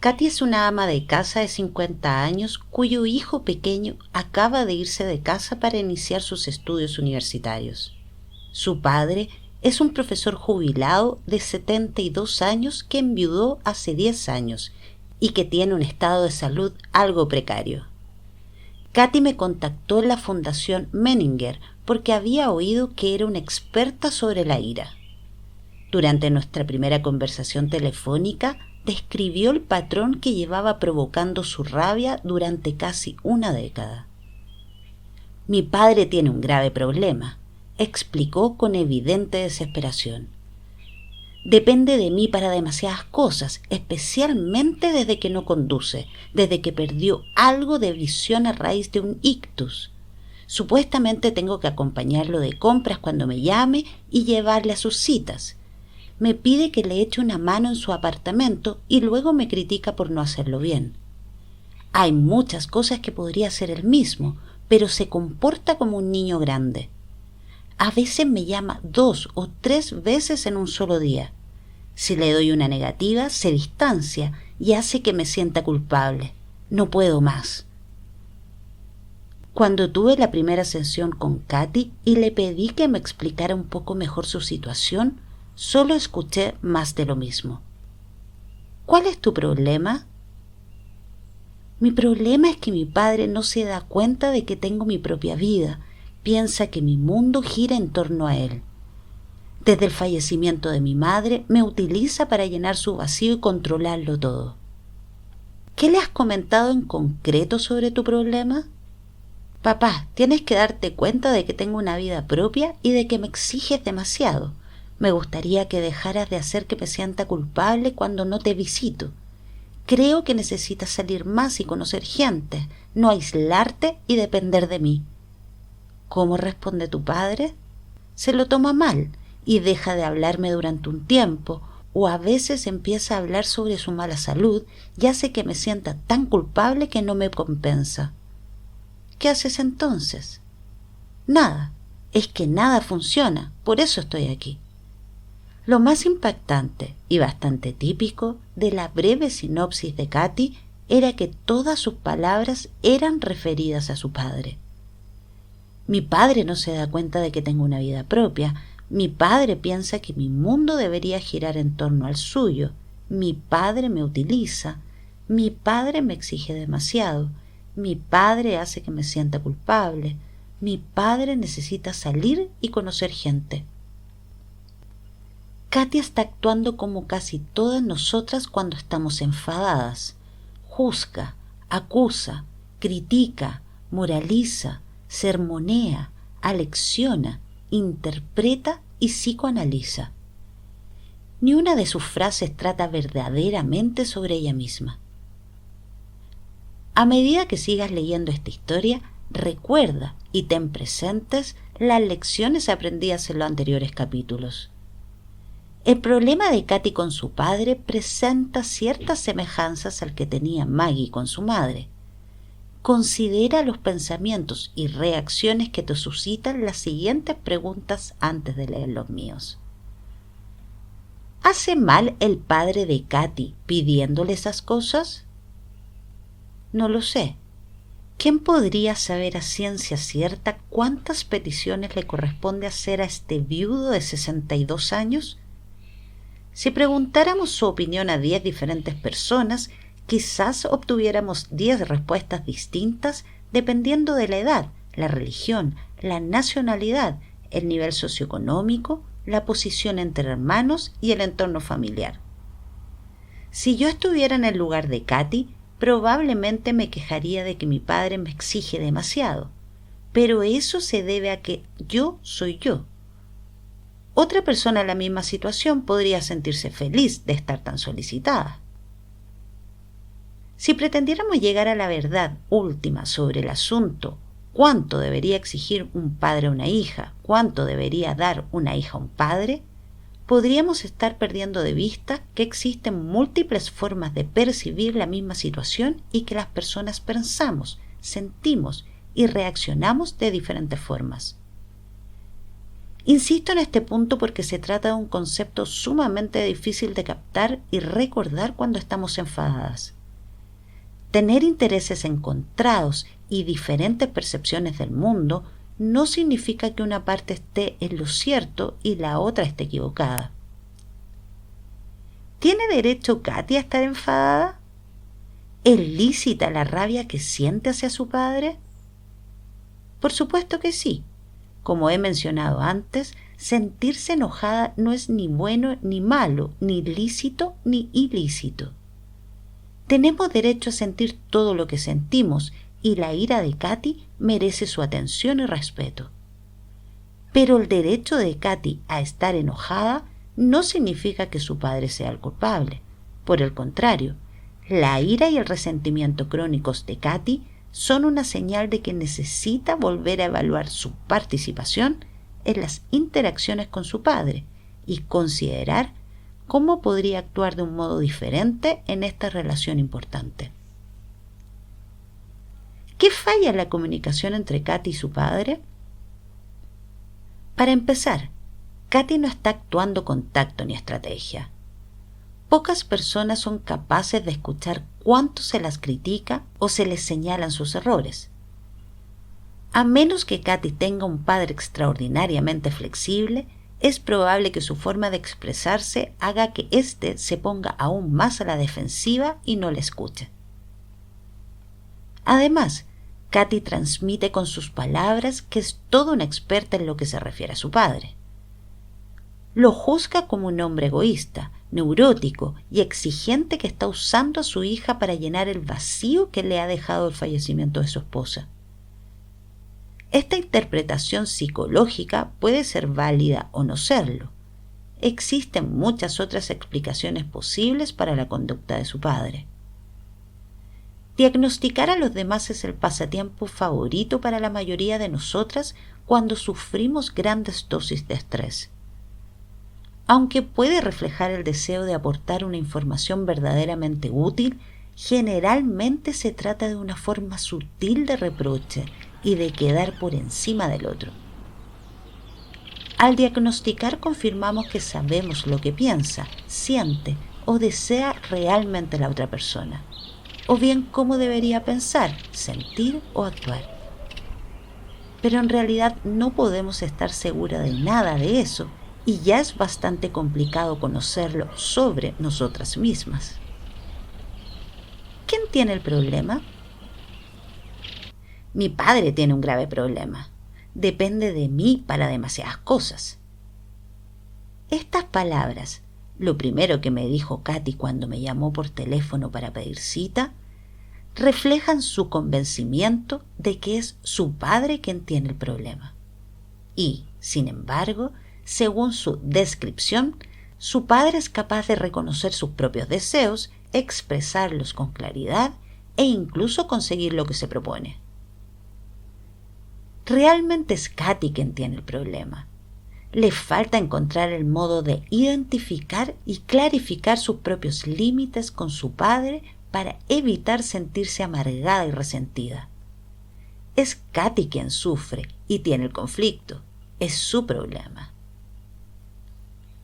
Katy es una ama de casa de 50 años cuyo hijo pequeño acaba de irse de casa para iniciar sus estudios universitarios. Su padre es un profesor jubilado de 72 años que enviudó hace 10 años y que tiene un estado de salud algo precario. Katy me contactó en la Fundación Menninger porque había oído que era una experta sobre la ira. Durante nuestra primera conversación telefónica, describió el patrón que llevaba provocando su rabia durante casi una década. Mi padre tiene un grave problema, explicó con evidente desesperación. Depende de mí para demasiadas cosas, especialmente desde que no conduce, desde que perdió algo de visión a raíz de un ictus. Supuestamente tengo que acompañarlo de compras cuando me llame y llevarle a sus citas. Me pide que le eche una mano en su apartamento y luego me critica por no hacerlo bien. Hay muchas cosas que podría hacer él mismo, pero se comporta como un niño grande. A veces me llama 2 o 3 veces en un solo día. Si le doy una negativa, se distancia y hace que me sienta culpable. No puedo más. Cuando tuve la primera sesión con Katy y le pedí que me explicara un poco mejor su situación, solo escuché más de lo mismo. ¿Cuál es tu problema? Mi problema es que mi padre no se da cuenta de que tengo mi propia vida. Piensa que mi mundo gira en torno a él. Desde el fallecimiento de mi madre, me utiliza para llenar su vacío y controlarlo todo. ¿Qué le has comentado en concreto sobre tu problema? Papá, tienes que darte cuenta de que tengo una vida propia y de que me exiges demasiado. Me gustaría que dejaras de hacer que me sienta culpable cuando no te visito. Creo que necesitas salir más y conocer gente, no aislarte y depender de mí. ¿Cómo responde tu padre? Se lo toma mal y deja de hablarme durante un tiempo, o a veces empieza a hablar sobre su mala salud y hace que me sienta tan culpable que no me compensa. ¿Qué haces entonces? Nada, es que nada funciona, por eso estoy aquí. Lo más impactante y bastante típico de la breve sinopsis de Katy era que todas sus palabras eran referidas a su padre. Mi padre no se da cuenta de que tengo una vida propia. Mi padre piensa que mi mundo debería girar en torno al suyo. Mi padre me utiliza. Mi padre me exige demasiado. Mi padre hace que me sienta culpable. Mi padre necesita salir y conocer gente. Katy está actuando como casi todas nosotras cuando estamos enfadadas. Juzga, acusa, critica, moraliza, sermonea, alecciona, interpreta y psicoanaliza. Ni una de sus frases trata verdaderamente sobre ella misma. A medida que sigas leyendo esta historia, recuerda y ten presentes las lecciones aprendidas en los anteriores capítulos. El problema de Katy con su padre presenta ciertas semejanzas al que tenía Maggie con su madre. Considera los pensamientos y reacciones que te suscitan las siguientes preguntas antes de leer los míos. ¿Hace mal el padre de Katy pidiéndole esas cosas? No lo sé. ¿Quién podría saber a ciencia cierta cuántas peticiones le corresponde hacer a este viudo de 62 años? Si preguntáramos su opinión a 10 diferentes personas, quizás obtuviéramos 10 respuestas distintas dependiendo de la edad, la religión, la nacionalidad, el nivel socioeconómico, la posición entre hermanos y el entorno familiar. Si yo estuviera en el lugar de Katy, probablemente me quejaría de que mi padre me exige demasiado, pero eso se debe a que yo soy yo. Otra persona en la misma situación podría sentirse feliz de estar tan solicitada. Si pretendiéramos llegar a la verdad última sobre el asunto, cuánto debería exigir un padre a una hija, cuánto debería dar una hija a un padre, podríamos estar perdiendo de vista que existen múltiples formas de percibir la misma situación y que las personas pensamos, sentimos y reaccionamos de diferentes formas. Insisto en este punto porque se trata de un concepto sumamente difícil de captar y recordar cuando estamos enfadadas. Tener intereses encontrados y diferentes percepciones del mundo no significa que una parte esté en lo cierto y la otra esté equivocada. ¿Tiene derecho Katy a estar enfadada? ¿Es lícita la rabia que siente hacia su padre? Por supuesto que sí. Como he mencionado antes, sentirse enojada no es ni bueno ni malo, ni lícito ni ilícito. Tenemos derecho a sentir todo lo que sentimos y la ira de Katy merece su atención y respeto. Pero el derecho de Katy a estar enojada no significa que su padre sea el culpable. Por el contrario, la ira y el resentimiento crónicos de Katy son una señal de que necesita volver a evaluar su participación en las interacciones con su padre y considerar cómo podría actuar de un modo diferente en esta relación importante. ¿Qué falla en la comunicación entre Katy y su padre? Para empezar, Katy no está actuando con tacto ni estrategia. Pocas personas son capaces de escuchar cuánto se las critica o se les señalan sus errores. A menos que Katy tenga un padre extraordinariamente flexible, es probable que su forma de expresarse haga que éste se ponga aún más a la defensiva y no le escuche. Además, Katy transmite con sus palabras que es toda una experta en lo que se refiere a su padre. Lo juzga como un hombre egoísta, neurótico y exigente que está usando a su hija para llenar el vacío que le ha dejado el fallecimiento de su esposa. Esta interpretación psicológica puede ser válida o no serlo. Existen muchas otras explicaciones posibles para la conducta de su padre. Diagnosticar a los demás es el pasatiempo favorito para la mayoría de nosotras cuando sufrimos grandes dosis de estrés. Aunque puede reflejar el deseo de aportar una información verdaderamente útil, generalmente se trata de una forma sutil de reproche y de quedar por encima del otro. Al diagnosticar confirmamos que sabemos lo que piensa, siente o desea realmente la otra persona, o bien cómo debería pensar, sentir o actuar. Pero en realidad no podemos estar seguras de nada de eso, y ya es bastante complicado conocerlo sobre nosotras mismas. ¿Quién tiene el problema? Mi padre tiene un grave problema. Depende de mí para demasiadas cosas. Estas palabras, lo primero que me dijo Katy cuando me llamó por teléfono para pedir cita, reflejan su convencimiento de que es su padre quien tiene el problema. Y, sin embargo, según su descripción, su padre es capaz de reconocer sus propios deseos, expresarlos con claridad e incluso conseguir lo que se propone. Realmente es Katy quien tiene el problema. Le falta encontrar el modo de identificar y clarificar sus propios límites con su padre para evitar sentirse amargada y resentida. Es Katy quien sufre y tiene el conflicto. Es su problema.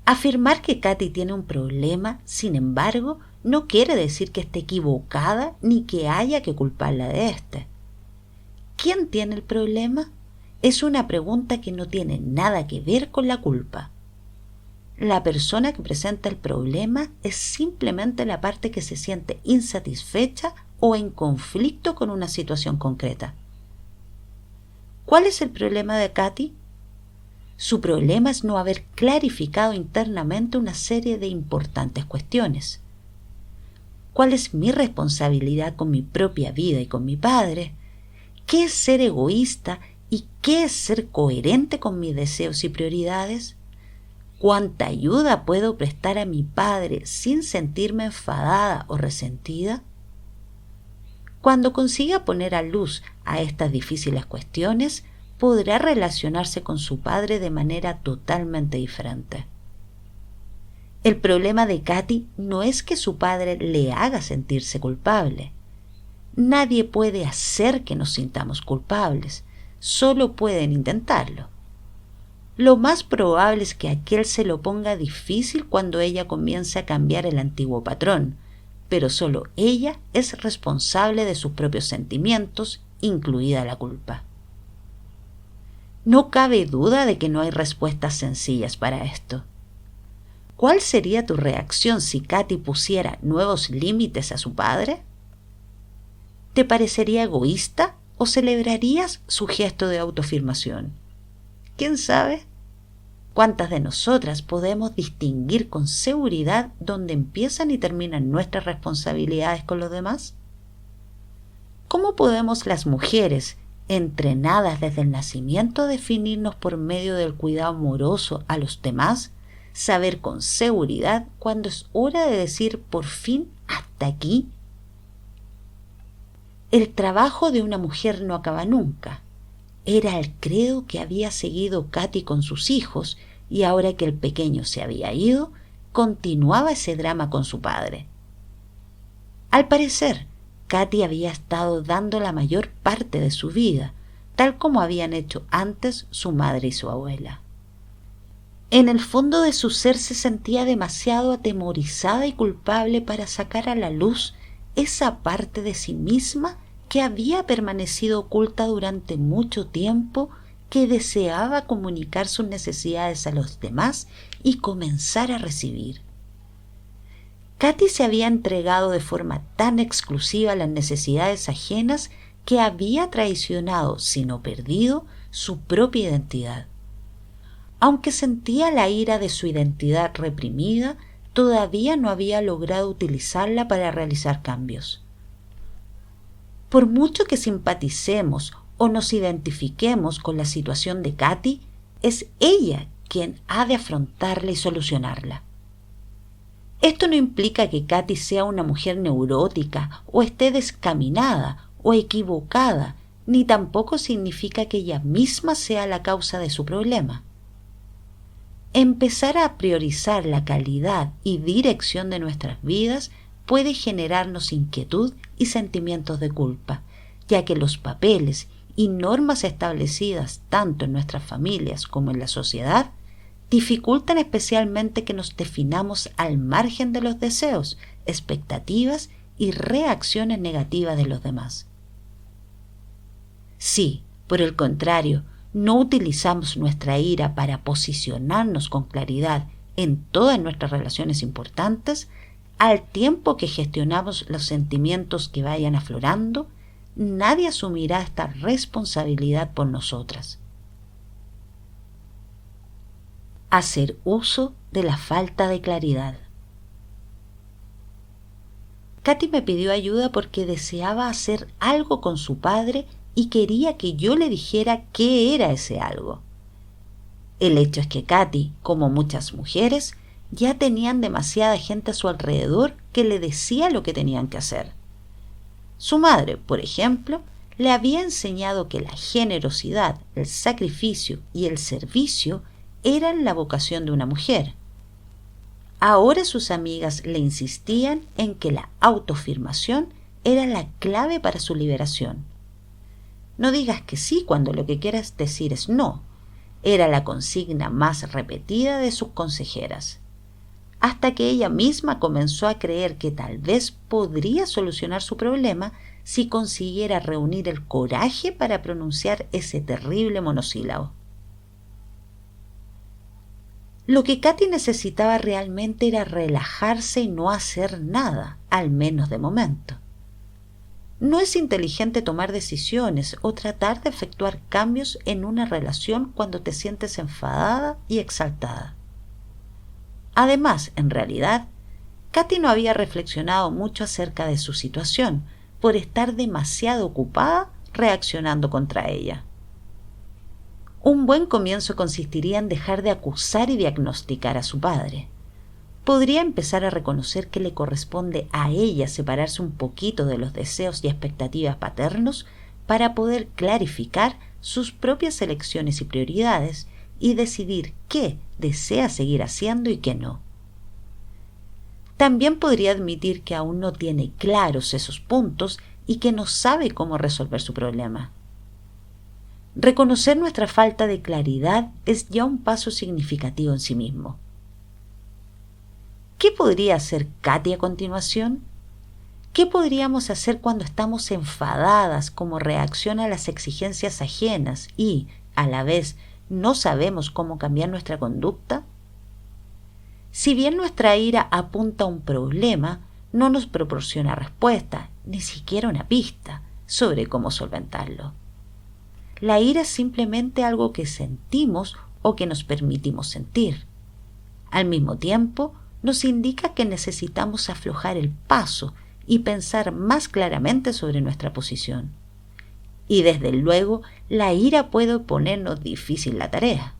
Afirmar que Katy tiene un problema, sin embargo, no quiere decir que esté equivocada ni que haya que culparla de este. ¿Quién tiene el problema? Es una pregunta que no tiene nada que ver con la culpa. La persona que presenta el problema es simplemente la parte que se siente insatisfecha o en conflicto con una situación concreta. ¿Cuál es el problema de Katy? Su problema es no haber clarificado internamente una serie de importantes cuestiones. ¿Cuál es mi responsabilidad con mi propia vida y con mi padre? ¿Qué es ser egoísta y qué es ser coherente con mis deseos y prioridades? ¿Cuánta ayuda puedo prestar a mi padre sin sentirme enfadada o resentida? Cuando consiga poner a luz a estas difíciles cuestiones, podrá relacionarse con su padre de manera totalmente diferente. El problema de Katy no es que su padre le haga sentirse culpable. Nadie puede hacer que nos sintamos culpables, solo pueden intentarlo. Lo más probable es que aquel se lo ponga difícil cuando ella comience a cambiar el antiguo patrón, pero solo ella es responsable de sus propios sentimientos, incluida la culpa. No cabe duda de que no hay respuestas sencillas para esto. ¿Cuál sería tu reacción si Katy pusiera nuevos límites a su padre? ¿Te parecería egoísta o celebrarías su gesto de autoafirmación? ¿Quién sabe? ¿Cuántas de nosotras podemos distinguir con seguridad dónde empiezan y terminan nuestras responsabilidades con los demás? ¿Cómo podemos las mujeres, entrenadas desde el nacimiento a definirnos por medio del cuidado amoroso a los demás, saber con seguridad cuándo es hora de decir por fin hasta aquí? El trabajo de una mujer no acaba nunca. Era el credo que había seguido Katy con sus hijos, y ahora que el pequeño se había ido, continuaba ese drama con su padre. Al parecer, Katy había estado dando la mayor parte de su vida, tal como habían hecho antes su madre y su abuela. En el fondo de su ser se sentía demasiado atemorizada y culpable para sacar a la luz esa parte de sí misma que había permanecido oculta durante mucho tiempo, que deseaba comunicar sus necesidades a los demás y comenzar a recibir. Katy se había entregado de forma tan exclusiva a las necesidades ajenas que había traicionado, si no perdido, su propia identidad. Aunque sentía la ira de su identidad reprimida, todavía no había logrado utilizarla para realizar cambios. Por mucho que simpaticemos o nos identifiquemos con la situación de Katy, es ella quien ha de afrontarla y solucionarla. Esto no implica que Katy sea una mujer neurótica o esté descaminada o equivocada, ni tampoco significa que ella misma sea la causa de su problema. Empezar a priorizar la calidad y dirección de nuestras vidas puede generarnos inquietud y sentimientos de culpa, ya que los papeles y normas establecidas tanto en nuestras familias como en la sociedad dificultan especialmente que nos definamos al margen de los deseos, expectativas y reacciones negativas de los demás. Si, por el contrario, no utilizamos nuestra ira para posicionarnos con claridad en todas nuestras relaciones importantes, al tiempo que gestionamos los sentimientos que vayan aflorando, nadie asumirá esta responsabilidad por nosotras. Hacer uso de la falta de claridad. Katy me pidió ayuda porque deseaba hacer algo con su padre y quería que yo le dijera qué era ese algo. El hecho es que Katy, como muchas mujeres, ya tenían demasiada gente a su alrededor que le decía lo que tenían que hacer. Su madre, por ejemplo, le había enseñado que la generosidad, el sacrificio y el servicio eran la vocación de una mujer. Ahora sus amigas le insistían en que la autoafirmación era la clave para su liberación. No digas que sí cuando lo que quieras decir es no, era la consigna más repetida de sus consejeras, hasta que ella misma comenzó a creer que tal vez podría solucionar su problema si consiguiera reunir el coraje para pronunciar ese terrible monosílabo. Lo que Katy necesitaba realmente era relajarse y no hacer nada, al menos de momento. No es inteligente tomar decisiones o tratar de efectuar cambios en una relación cuando te sientes enfadada y exaltada. Además, en realidad, Katy no había reflexionado mucho acerca de su situación por estar demasiado ocupada reaccionando contra ella. Un buen comienzo consistiría en dejar de acusar y diagnosticar a su padre. Podría empezar a reconocer que le corresponde a ella separarse un poquito de los deseos y expectativas paternos para poder clarificar sus propias elecciones y prioridades y decidir qué desea seguir haciendo y qué no. También podría admitir que aún no tiene claros esos puntos y que no sabe cómo resolver su problema. Reconocer nuestra falta de claridad es ya un paso significativo en sí mismo. ¿Qué podría hacer Katy a continuación? ¿Qué podríamos hacer cuando estamos enfadadas como reacción a las exigencias ajenas y, a la vez, no sabemos cómo cambiar nuestra conducta? Si bien nuestra ira apunta a un problema, no nos proporciona respuesta, ni siquiera una pista sobre cómo solventarlo. La ira es simplemente algo que sentimos o que nos permitimos sentir. Al mismo tiempo, nos indica que necesitamos aflojar el paso y pensar más claramente sobre nuestra posición. Y desde luego, la ira puede ponernos difícil la tarea.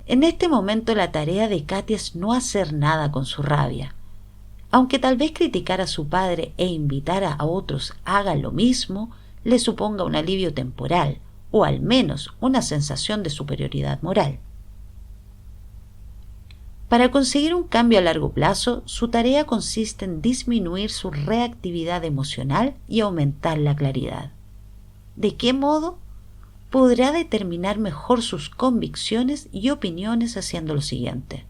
En este momento la tarea de Katy es no hacer nada con su rabia. Aunque tal vez criticar a su padre e invitar a otros a hagan lo mismo, le suponga un alivio temporal, o al menos una sensación de superioridad moral. Para conseguir un cambio a largo plazo, su tarea consiste en disminuir su reactividad emocional y aumentar la claridad. ¿De qué modo? Podrá determinar mejor sus convicciones y opiniones haciendo lo siguiente: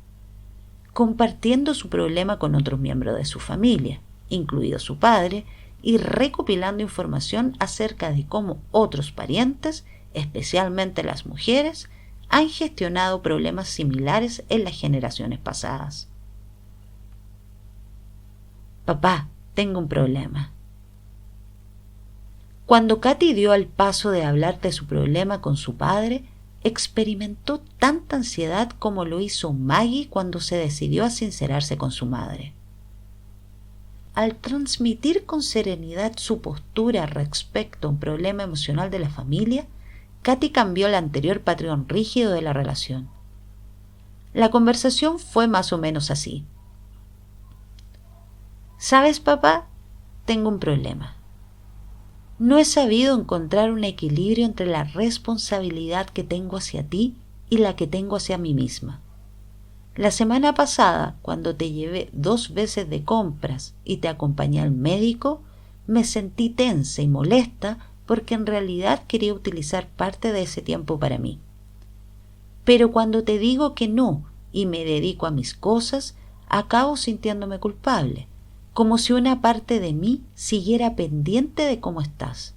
compartiendo su problema con otros miembros de su familia, incluido su padre, y recopilando información acerca de cómo otros parientes, especialmente las mujeres, han gestionado problemas similares en las generaciones pasadas. Papá, tengo un problema. Cuando Katy dio el paso de hablar de su problema con su padre, experimentó tanta ansiedad como lo hizo Maggie cuando se decidió a sincerarse con su madre. Al transmitir con serenidad su postura respecto a un problema emocional de la familia, Katy cambió el anterior patrón rígido de la relación. La conversación fue más o menos así. ¿Sabes, papá? Tengo un problema. No he sabido encontrar un equilibrio entre la responsabilidad que tengo hacia ti y la que tengo hacia mí misma. La semana pasada, cuando te llevé 2 veces de compras y te acompañé al médico, me sentí tensa y molesta porque en realidad quería utilizar parte de ese tiempo para mí. Pero cuando te digo que no y me dedico a mis cosas, acabo sintiéndome culpable, como si una parte de mí siguiera pendiente de cómo estás.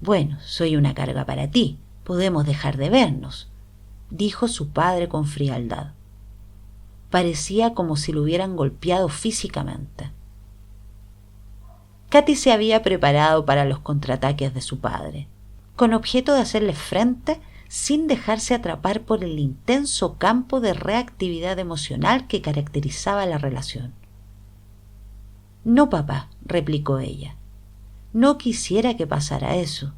Bueno, soy una carga para ti, podemos dejar de vernos, dijo su padre con frialdad. Parecía como si lo hubieran golpeado físicamente. Katy se había preparado para los contraataques de su padre, con objeto de hacerle frente sin dejarse atrapar por el intenso campo de reactividad emocional que caracterizaba la relación. No, papá, replicó ella. No quisiera que pasara eso.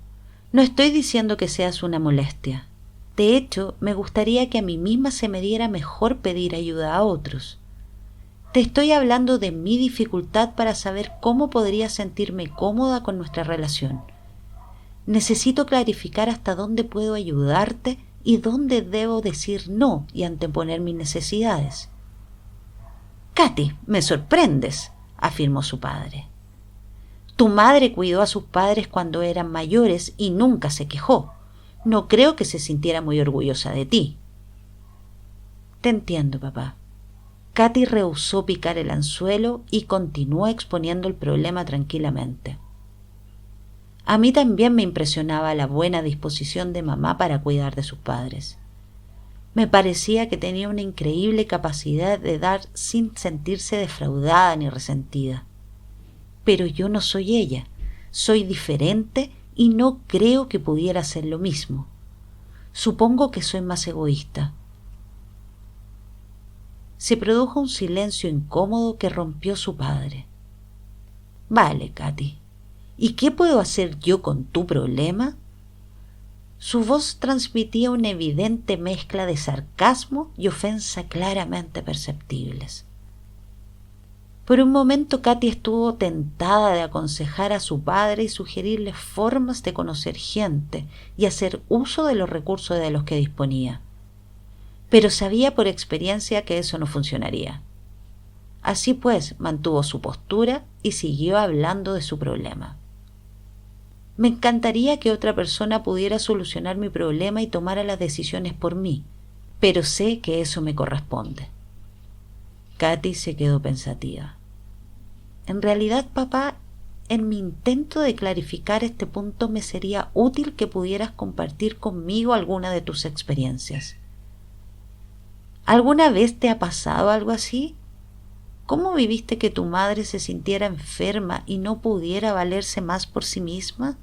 No estoy diciendo que seas una molestia. De hecho, me gustaría que a mí misma se me diera mejor pedir ayuda a otros. Te estoy hablando de mi dificultad para saber cómo podría sentirme cómoda con nuestra relación. Necesito clarificar hasta dónde puedo ayudarte y dónde debo decir no y anteponer mis necesidades. Katy, me sorprendes, afirmó su padre. Tu madre cuidó a sus padres cuando eran mayores y nunca se quejó. No creo que se sintiera muy orgullosa de ti. Te entiendo, papá. Katy rehusó picar el anzuelo y continuó exponiendo el problema tranquilamente. A mí también me impresionaba la buena disposición de mamá para cuidar de sus padres. Me parecía que tenía una increíble capacidad de dar sin sentirse defraudada ni resentida. Pero yo no soy ella, soy diferente y no creo que pudiera hacer lo mismo. Supongo que soy más egoísta. Se produjo un silencio incómodo que rompió su padre. Vale, Katy, ¿y qué puedo hacer yo con tu problema? Su voz transmitía una evidente mezcla de sarcasmo y ofensa claramente perceptibles. Por un momento Katy estuvo tentada de aconsejar a su padre y sugerirle formas de conocer gente y hacer uso de los recursos de los que disponía. Pero sabía por experiencia que eso no funcionaría. Así pues, mantuvo su postura y siguió hablando de su problema. Me encantaría que otra persona pudiera solucionar mi problema y tomara las decisiones por mí, pero sé que eso me corresponde. Katy se quedó pensativa. En realidad, papá, en mi intento de clarificar este punto me sería útil que pudieras compartir conmigo alguna de tus experiencias. ¿Alguna vez te ha pasado algo así? ¿Cómo viviste que tu madre se sintiera enferma y no pudiera valerse más por sí misma?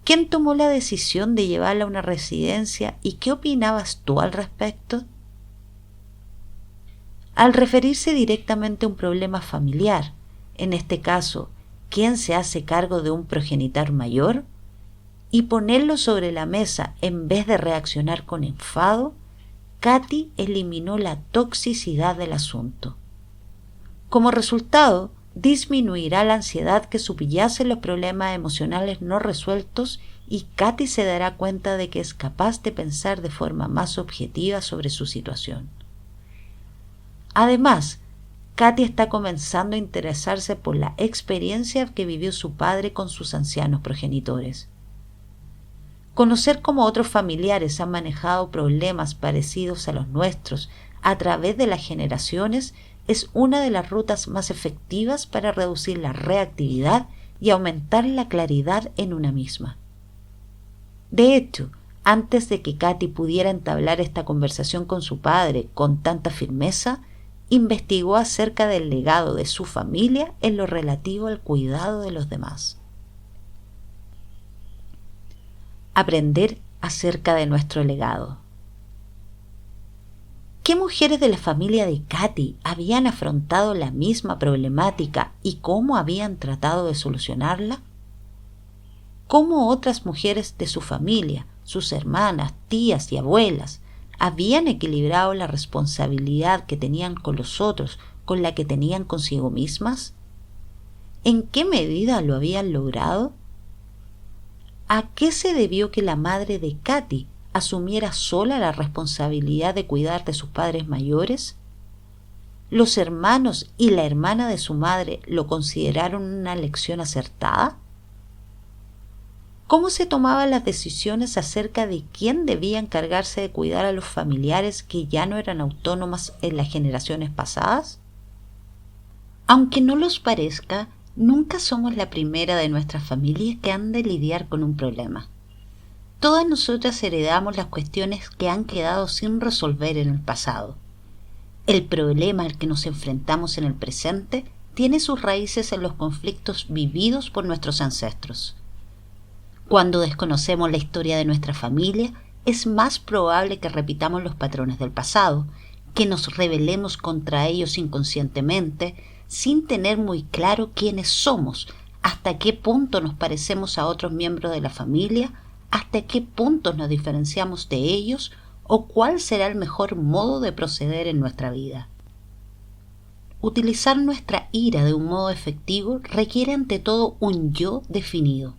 ¿Quién tomó la decisión de llevarla a una residencia y qué opinabas tú al respecto? Al referirse directamente a un problema familiar, en este caso, ¿quién se hace cargo de un progenitor mayor? Y ponerlo sobre la mesa en vez de reaccionar con enfado, Katy eliminó la toxicidad del asunto. Como resultado, disminuirá la ansiedad que subyace los problemas emocionales no resueltos y Katy se dará cuenta de que es capaz de pensar de forma más objetiva sobre su situación. Además, Katy está comenzando a interesarse por la experiencia que vivió su padre con sus ancianos progenitores. Conocer cómo otros familiares han manejado problemas parecidos a los nuestros a través de las generaciones es una de las rutas más efectivas para reducir la reactividad y aumentar la claridad en una misma. De hecho, antes de que Katy pudiera entablar esta conversación con su padre con tanta firmeza, investigó acerca del legado de su familia en lo relativo al cuidado de los demás. Aprender acerca de nuestro legado. ¿Qué mujeres de la familia de Katy habían afrontado la misma problemática y cómo habían tratado de solucionarla? ¿Cómo otras mujeres de su familia, sus hermanas, tías y abuelas, habían equilibrado la responsabilidad que tenían con los otros con la que tenían consigo mismas? ¿En qué medida lo habían logrado? ¿A qué se debió que la madre de Katy asumiera sola la responsabilidad de cuidar de sus padres mayores? ¿Los hermanos y la hermana de su madre lo consideraron una lección acertada? ¿Cómo se tomaban las decisiones acerca de quién debía encargarse de cuidar a los familiares que ya no eran autónomas en las generaciones pasadas? Aunque no los parezca, nunca somos la primera de nuestras familias que han de lidiar con un problema. Todas nosotras heredamos las cuestiones que han quedado sin resolver en el pasado. El problema al que nos enfrentamos en el presente tiene sus raíces en los conflictos vividos por nuestros ancestros. Cuando desconocemos la historia de nuestra familia, es más probable que repitamos los patrones del pasado, que nos rebelemos contra ellos inconscientemente, sin tener muy claro quiénes somos, hasta qué punto nos parecemos a otros miembros de la familia, hasta qué punto nos diferenciamos de ellos o cuál será el mejor modo de proceder en nuestra vida. Utilizar nuestra ira de un modo efectivo requiere ante todo un yo definido.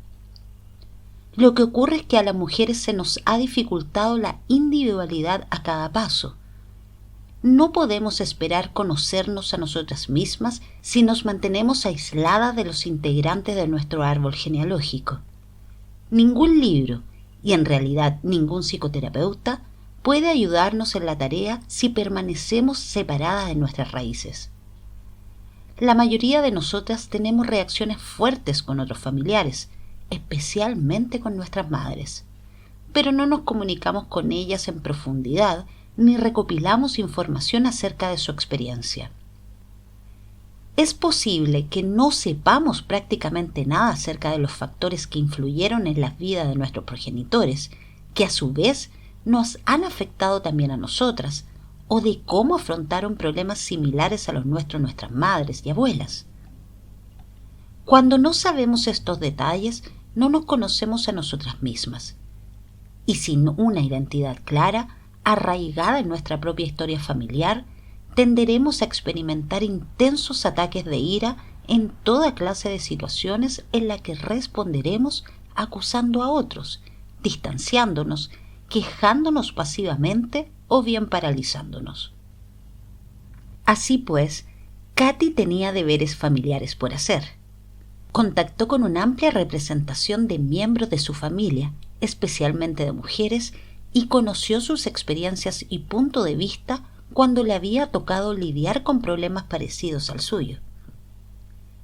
Lo que ocurre es que a las mujeres se nos ha dificultado la individualidad a cada paso. No podemos esperar conocernos a nosotras mismas si nos mantenemos aisladas de los integrantes de nuestro árbol genealógico. Ningún libro, y en realidad ningún psicoterapeuta, puede ayudarnos en la tarea si permanecemos separadas de nuestras raíces. La mayoría de nosotras tenemos reacciones fuertes con otros familiares, especialmente con nuestras madres, pero no nos comunicamos con ellas en profundidad ni recopilamos información acerca de su experiencia. Es posible que no sepamos prácticamente nada acerca de los factores que influyeron en las vidas de nuestros progenitores, que a su vez nos han afectado también a nosotras, o de cómo afrontaron problemas similares a los nuestros nuestras madres y abuelas. Cuando no sabemos estos detalles, no nos conocemos a nosotras mismas. Y sin una identidad clara, arraigada en nuestra propia historia familiar, tenderemos a experimentar intensos ataques de ira en toda clase de situaciones en las que responderemos acusando a otros, distanciándonos, quejándonos pasivamente o bien paralizándonos. Así pues, Katy tenía deberes familiares por hacer. Contactó con una amplia representación de miembros de su familia, especialmente de mujeres, y conoció sus experiencias y punto de vista cuando le había tocado lidiar con problemas parecidos al suyo.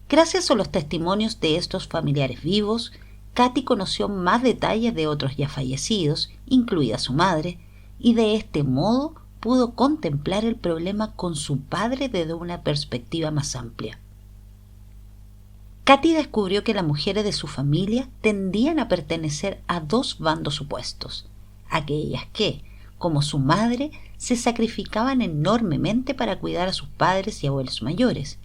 Gracias a los testimonios de estos familiares vivos, Katy conoció más detalles de otros ya fallecidos, incluida su madre, y de este modo pudo contemplar el problema con su padre desde una perspectiva más amplia. Katy descubrió que las mujeres de su familia tendían a pertenecer a dos bandos opuestos, aquellas que, como su madre, se sacrificaban enormemente para cuidar a sus padres y abuelos mayores,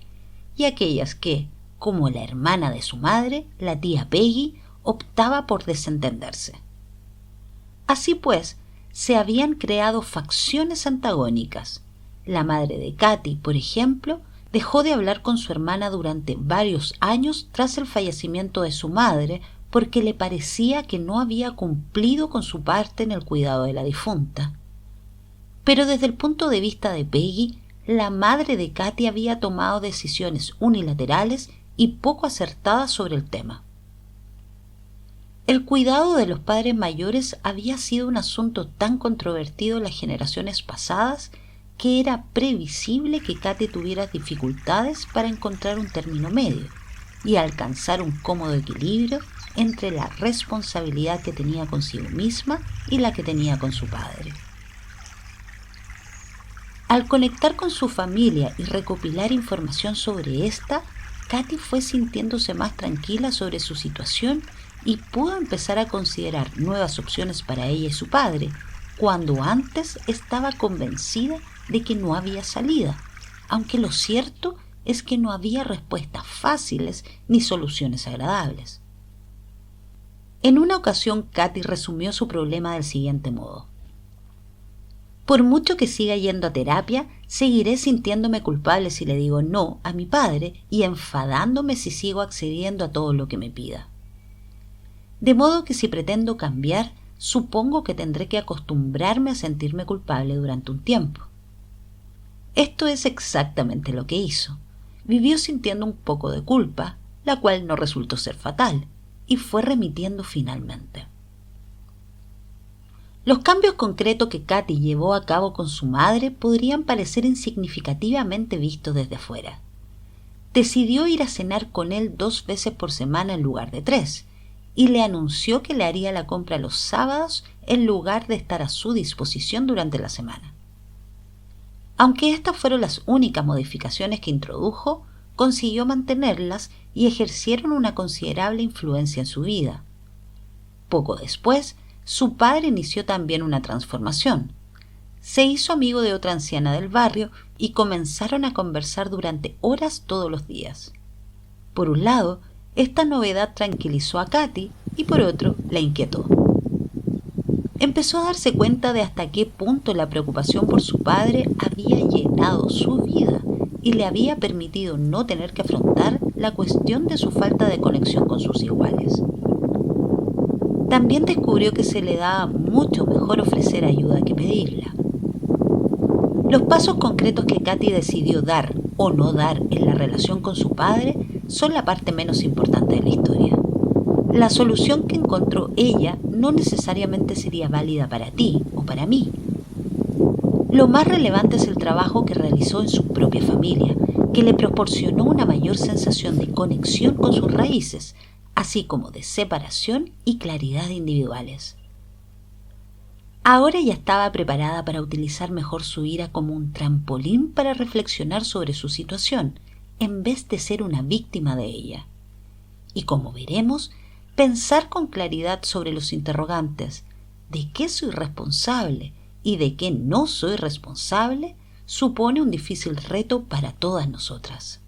y aquellas que, como la hermana de su madre, la tía Peggy, optaba por desentenderse. Así pues, se habían creado facciones antagónicas. La madre de Katy, por ejemplo, dejó de hablar con su hermana durante varios años tras el fallecimiento de su madre porque le parecía que no había cumplido con su parte en el cuidado de la difunta. Pero desde el punto de vista de Peggy, la madre de Katy había tomado decisiones unilaterales y poco acertadas sobre el tema. El cuidado de los padres mayores había sido un asunto tan controvertido en las generaciones pasadas que era previsible que Katy tuviera dificultades para encontrar un término medio y alcanzar un cómodo equilibrio entre la responsabilidad que tenía consigo misma y la que tenía con su padre. Al conectar con su familia y recopilar información sobre esta, Katy fue sintiéndose más tranquila sobre su situación y pudo empezar a considerar nuevas opciones para ella y su padre, cuando antes estaba convencida de que no había salida, aunque lo cierto es que no había respuestas fáciles ni soluciones agradables. En una ocasión, Katy resumió su problema del siguiente modo: por mucho que siga yendo a terapia, seguiré sintiéndome culpable si le digo no a mi padre y enfadándome si sigo accediendo a todo lo que me pida. De modo que si pretendo cambiar, supongo que tendré que acostumbrarme a sentirme culpable durante un tiempo. Esto es exactamente lo que hizo. Vivió sintiendo un poco de culpa, la cual no resultó ser fatal, y fue remitiendo finalmente. Los cambios concretos que Katy llevó a cabo con su madre podrían parecer insignificativamente vistos desde afuera. Decidió ir a cenar con él 2 veces por semana en lugar de 3, y le anunció que le haría la compra los sábados en lugar de estar a su disposición durante la semana. Aunque estas fueron las únicas modificaciones que introdujo, consiguió mantenerlas y ejercieron una considerable influencia en su vida. Poco después, su padre inició también una transformación. Se hizo amigo de otra anciana del barrio y comenzaron a conversar durante horas todos los días. Por un lado, esta novedad tranquilizó a Katy y por otro, la inquietó. Empezó a darse cuenta de hasta qué punto la preocupación por su padre había llenado su vida y le había permitido no tener que afrontar la cuestión de su falta de conexión con sus iguales. También descubrió que se le daba mucho mejor ofrecer ayuda que pedirla. Los pasos concretos que Katy decidió dar o no dar en la relación con su padre son la parte menos importante de la historia. La solución que encontró ella no necesariamente sería válida para ti o para mí. Lo más relevante es el trabajo que realizó en su propia familia, que le proporcionó una mayor sensación de conexión con sus raíces, así como de separación y claridad individuales. Ahora ya estaba preparada para utilizar mejor su ira como un trampolín para reflexionar sobre su situación, en vez de ser una víctima de ella. Y como veremos, pensar con claridad sobre los interrogantes ¿de qué soy responsable y de qué no soy responsable? Supone un difícil reto para todas nosotras.